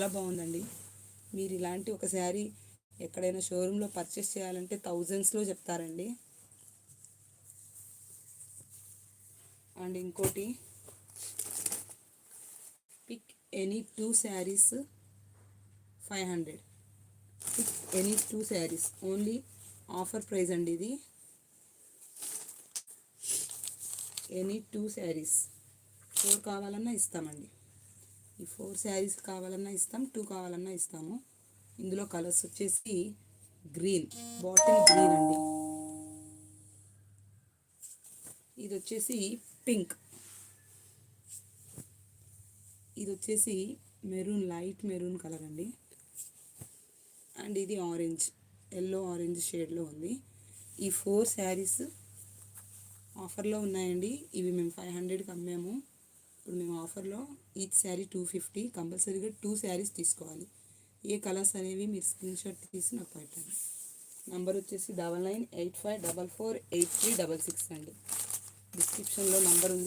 చాలా బాగుందండి. మీరు ఇలాంటి ఒక శారీ ఎక్కడైనా షోరూంలో పర్చేస్ చేయాలంటే థౌజండ్స్లో చెప్తారండి. అండ్ ఇంకోటి, pick any 2 saris 500. Pick any 2 saris, only offer price అండి ఇది. ఎనీ 2 శారీస్ 4 కావాలన్నా ఇస్తామండి. ఈ 4 శారీస్ కావాలన్నా ఇస్తాం, 2 కావాలన్నా ఇస్తాము. ఇందులో కలర్స్ వచ్చేసి గ్రీన్, బాటిల్ గ్రీన్ అండి. ఇది వచ్చేసి పింక్, ఇది వచ్చేసి మెరూన్, లైట్ మెరూన్ కలర్ అండి. అండ్ ఇది ఆరెంజ్, ఎల్లో ఆరెంజ్ షేడ్లో ఉంది. ఈ 4 శారీస్ ఆఫర్లో ఉన్నాయండి. ఇవి మేము 500కి అమ్మాము. ఇప్పుడు మేము ఆఫర్లో ఈచ్ శారీ 250. కంపల్సరీగా 2 శారీస్ తీసుకోవాలి. ఏ కలర్స్ అనేవి మీరు స్క్రీన్ షాట్ తీసి నాకు పెట్టండి. నంబర్ వచ్చేసి 9985448366 అండి. డిస్క్రిప్షన్లో నంబర్ ఉంది.